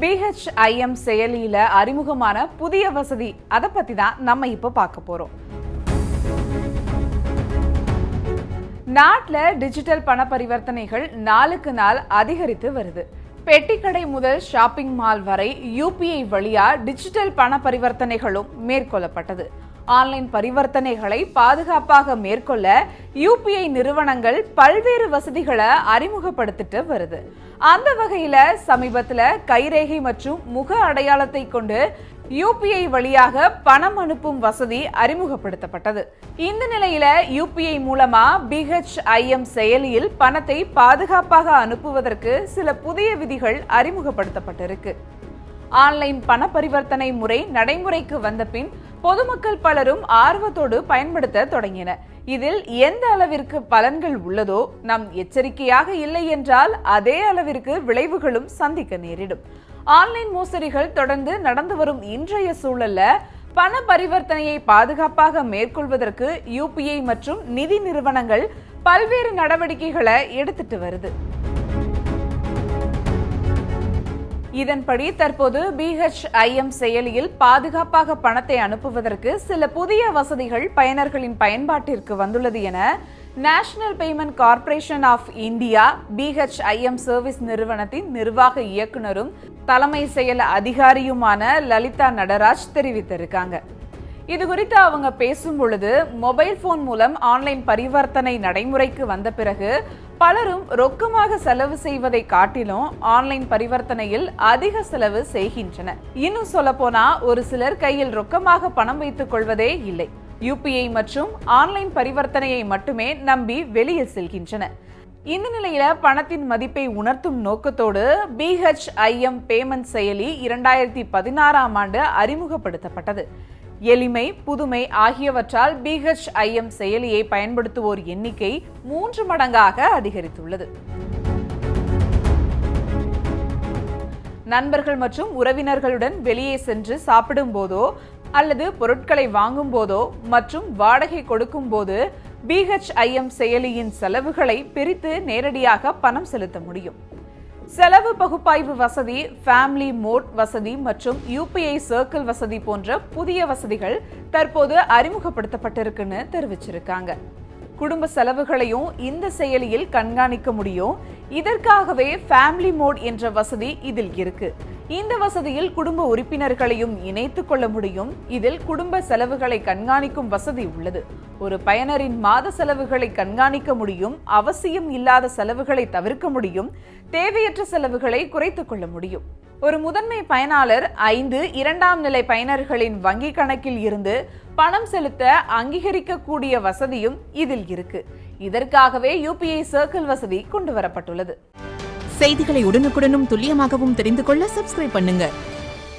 BHIM செயலியில அறிமுகமான புதிய வசதி அதை பத்தி தான் நம்ம இப்ப பார்க்க போறோம். நாட்டில் டிஜிட்டல் பண பரிவர்த்தனைகள் நாளுக்கு நாள் அதிகரித்து வருது. பெட்டிக்கடை முதல் ஷாப்பிங் மால் வரை UPI வழியா டிஜிட்டல் பண பரிவர்த்தனைகளும் மேற்கொள்ளப்பட்டது. ஆன்லைன் பரிவர்த்தனைகளை பாதுகாப்பாக மேற்கொள்ள UPI நிறுவனங்கள் பல்வேறு வசதிகளை அறிமுகப்படுத்திட்டு வருது. அந்த வகையில சமீபத்துல கைரேகை மற்றும் முக அடையாளத்தை கொண்டு UPI வழியாக பணம் அனுப்பும் வசதி அறிமுகப்படுத்தப்பட்டது. இந்த நிலையில UPI மூலமா BHIM செயலியில் பணத்தை பாதுகாப்பாக அனுப்புவதற்கு சில புதிய விதிகள் அறிமுகப்படுத்தப்பட்டிருக்கு. ஆன்லைன் பண பரிவர்த்தனை முறை நடைமுறைக்கு வந்த பின் பொதுமக்கள் பலரும் ஆர்வத்தோடு பயன்படுத்த தொடங்கினர். இதில் எந்த அளவிற்கு பலன்கள் உள்ளதோ, நாம் எச்சரிக்கையாக இல்லை என்றால் அதே அளவிற்கு விளைவுகளும் சந்திக்க நேரிடும். ஆன்லைன் மோசடிகள் தொடர்ந்து நடந்து வரும் இன்றைய சூழல்ல பண பரிவர்த்தனையை பாதுகாப்பாக மேற்கொள்வதற்கு UPI மற்றும் நிதி நிறுவனங்கள் பல்வேறு நடவடிக்கைகளை எடுத்துட்டு வருது. இதன்படி தற்போது BHIM செயலியில் பாதுகாப்பாக பணத்தை அனுப்புவதற்கு சில புதிய வசதிகள் பயனர்களின் பயன்பாட்டிற்கு வந்துள்ளது என National Payment Corporation of India BHIM service நிறுவனத்தின் நிர்வாக இயக்குனரும் தலைமை செயல் அதிகாரியுமான லலிதா நடராஜ் தெரிவித்திருக்காங்க. இது குறித்து அவங்க பேசும் பொழுது, மொபைல் போன் மூலம் ஆன்லைன் பரிவர்த்தனை நடைமுறைக்கு வந்த பிறகு பலரும் ரொக்கமாக செலவு செய்வதை காட்டிலும் ஆன்லைன் பரிவர்த்தனையில் அதிக செலவு செய்கின்றனர். இன்னும் சொல்ல போனா ஒரு சிலர் கையில் ரொக்கமாக பணம் வைத்துக் கொள்வதே இல்லை. UPI மற்றும் ஆன்லைன் பரிவர்த்தனையை மட்டுமே நம்பி வெளியில் செல்கின்றனர். இந்த நிலையில பணத்தின் மதிப்பை உணர்த்தும் நோக்கத்தோடு BHIM பேமெண்ட் செயலி 2016ஆம் ஆண்டு அறிமுகப்படுத்தப்பட்டது. எளிமை, புதுமை ஆகியவற்றால் BHIM செயலியை பயன்படுத்துவோர் எண்ணிக்கை 3 மடங்காக அதிகரித்துள்ளது. நண்பர்கள் மற்றும் உறவினர்களுடன் வெளியே சென்று சாப்பிடும் போதோ அல்லது பொருட்களை வாங்கும் போதோ மற்றும் வாடகை கொடுக்கும் போது BHIM செயலியின் செலவுகளை பிரித்து நேரடியாக பணம் செலுத்த முடியும். செலவு பகுப்பாய்வு வசதி, ஃபேமிலி மோட் வசதி மற்றும் UPI சர்க்கிள் வசதி போன்ற புதிய வசதிகள் தற்போது அறிமுகப்படுத்தப்பட்டிருக்குன்னு தெரிவிச்சிருக்காங்க. குடும்ப செலவுகளையும் இந்த செயலியில் கண்காணிக்க முடியும். இதற்காகவே ஃபேமிலி மோட் என்ற வசதி இதில் இருக்கு. இந்த வசதியில் குடும்ப உறுப்பினர்களையும் இணைத்துக் கொள்ள முடியும். இதில் குடும்ப செலவுகளை கண்காணிக்கும் வசதி உள்ளது. ஒரு பயனரின் மாத செலவுகளை கண்காணிக்க முடியும். அவசியம் இல்லாத செலவுகளை தவிர்க்க முடியும். தேவையற்ற செலவுகளை குறைத்துக் கொள்ள முடியும். ஒரு முதன்மை பயனாளர் 5 இரண்டாம் நிலை பயனர்களின் வங்கி கணக்கில் இருந்து பணம் செலுத்த அங்கீகரிக்கக்கூடிய வசதியும் இதில் இருக்கு. இதற்காகவே UPI சர்க்கிள் வசதி கொண்டு வரப்பட்டுள்ளது. செய்திகளை உடனுக்குடனும் துல்லியமாகவும் தெரிந்து கொள்ள சப்ஸ்கிரைப் பண்ணுங்க.